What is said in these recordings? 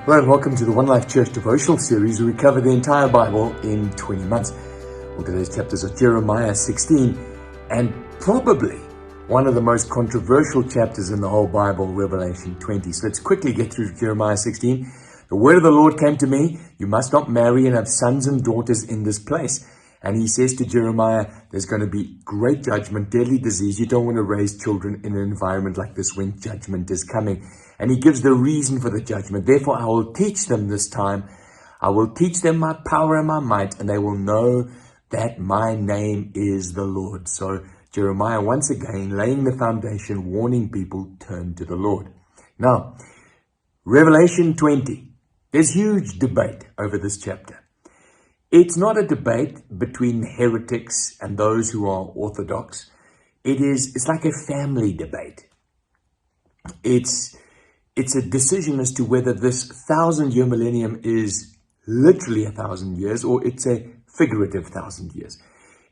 Hello and welcome to the One Life Church devotional series where we cover the entire Bible in 20 months. Well, today's chapters are Jeremiah 16 and probably one of the most controversial chapters in the whole Bible, Revelation 20. So let's quickly get through Jeremiah 16. The word of the Lord came to me, you must not marry and have sons and daughters in this place. And he says to Jeremiah, there's going to be great judgment, deadly disease. You don't want to raise children in an environment like this when judgment is coming. And he gives the reason for the judgment. Therefore, I will teach them this time. I will teach them my power and my might, and they will know that my name is the Lord. So Jeremiah, once again, laying the foundation, warning people, turn to the Lord. Now, Revelation 20. There's huge debate over this chapter. It's not a debate between heretics and those who are orthodox. It's like a family debate. It's a decision as to whether this 1,000-year millennium is literally 1,000 years or it's a figurative 1,000 years.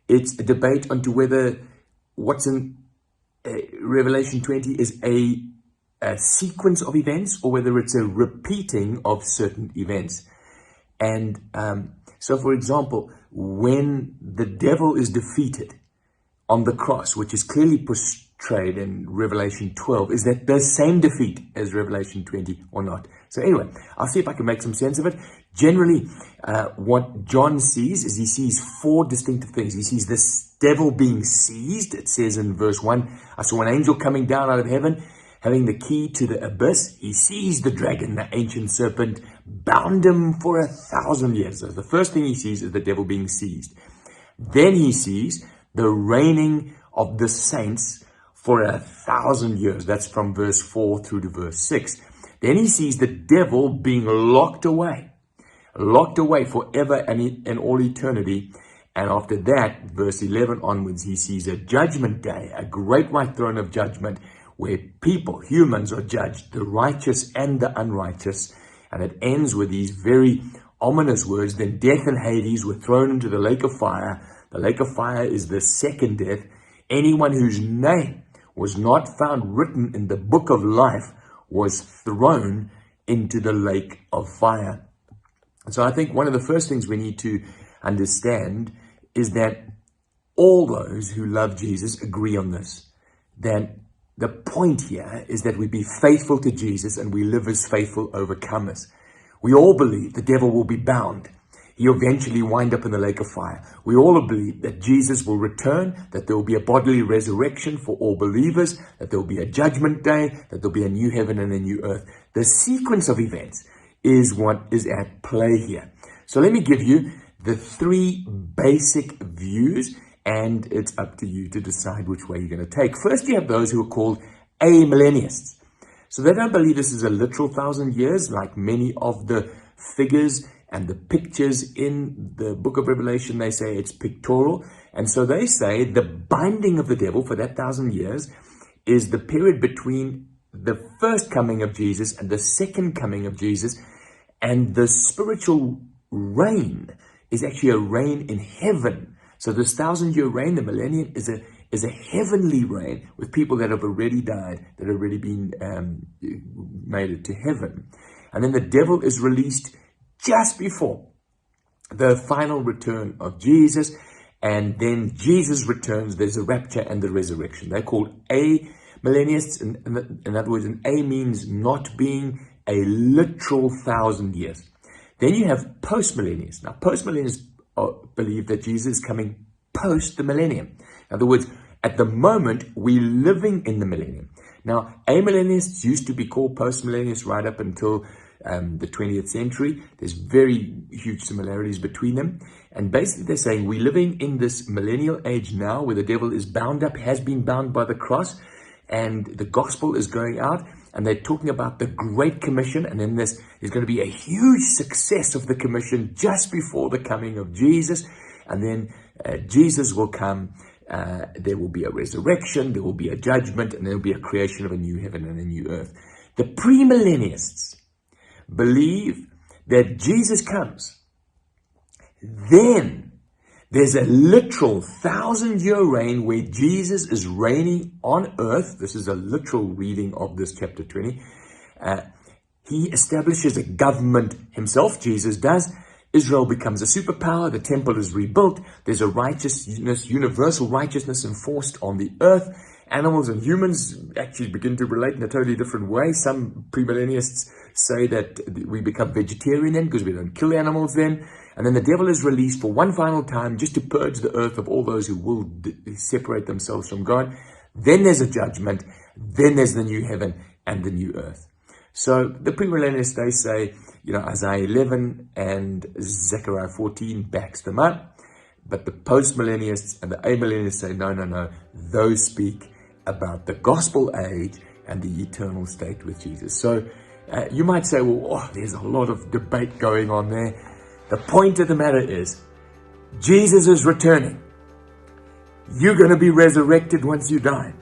It's a debate onto whether what's in Revelation 20 is a sequence of events or whether it's a repeating of certain events. And so, for example, when the devil is defeated on the cross, which is clearly portrayed in Revelation 12, is that the same defeat as Revelation 20 or not? So anyway, I'll see if I can make some sense of it. Generally, what John sees is he sees four distinctive things. He sees this devil being seized. It says in verse 1, I saw an angel coming down out of heaven, having the key to the abyss. He seized the dragon, the ancient serpent, bound him for 1,000 years. So the first thing he sees is the devil being seized. Then he sees the reigning of the saints for 1,000 years. That's from verse 4 through to verse 6. Then he sees the devil being locked away forever and in all eternity. And after that, verse 11 onwards, he sees a judgment day, a great white throne of judgment, where people, humans, are judged, the righteous and the unrighteous. And it ends with these very ominous words, then death and Hades were thrown into the lake of fire. The lake of fire is the second death. Anyone whose name was not found written in the book of life was thrown into the lake of fire. So I think one of the first things we need to understand is that all those who love Jesus agree on this, that the point here is that we be faithful to Jesus and we live as faithful overcomers. We all believe the devil will be bound. He'll eventually wind up in the lake of fire. We all believe that Jesus will return, that there will be a bodily resurrection for all believers, that there will be a judgment day, that there will be a new heaven and a new earth. The sequence of events is what is at play here. So let me give you the three basic views, and it's up to you to decide which way you're going to take. First, you have those who are called amillennialists. So they don't believe this is a literal 1,000 years, like many of the figures and the pictures in the book of Revelation. They say it's pictorial. And so they say the binding of the devil for that 1,000 years is the period between the first coming of Jesus and the second coming of Jesus. And the spiritual reign is actually a reign in heaven. So this 1,000-year reign, the millennium, is a heavenly reign with people that have already died, that have already been made it to heaven. And then the devil is released just before the final return of Jesus. And then Jesus returns. There's a rapture and the resurrection. They're called amillennialists. In other words, an A means not being a literal 1,000 years. Then you have postmillennialists. Now, postmillennialists believe that Jesus is coming post the millennium. In other words, at the moment, we're living in the millennium. Now, amillennialists used to be called postmillennialists right up until the 20th century. There's very huge similarities between them. And basically, they're saying we're living in this millennial age now where the devil is bound up, has been bound by the cross, and the gospel is going out. And they're talking about the Great Commission, and then this is going to be a huge success of the commission just before the coming of Jesus. And then Jesus will come, there will be a resurrection, there will be a judgment, and there will be a creation of a new heaven and a new earth. The premillennialists believe that Jesus comes, then there's a literal 1,000-year reign where Jesus is reigning on earth. This is a literal reading of this chapter 20. He establishes a government himself, Jesus does. Israel becomes a superpower. The temple is rebuilt. There's a righteousness, universal righteousness enforced on the earth. Animals and humans actually begin to relate in a totally different way. Some premillennialists say that we become vegetarian then because we don't kill animals then. And then the devil is released for one final time just to purge the earth of all those who will separate themselves from God. Then there's a judgment. Then there's the new heaven and the new earth. So the premillennialists, they say, Isaiah 11 and Zechariah 14 backs them up. But the postmillennialists and the amillennialists say, no. Those speak about the gospel age and the eternal state with Jesus. So you might say, there's a lot of debate going on there. The point of the matter is, Jesus is returning. You're going to be resurrected once you die.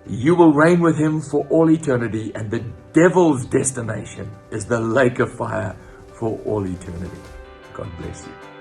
You will reign with him for all eternity, and the devil's destination is the lake of fire for all eternity. God bless you.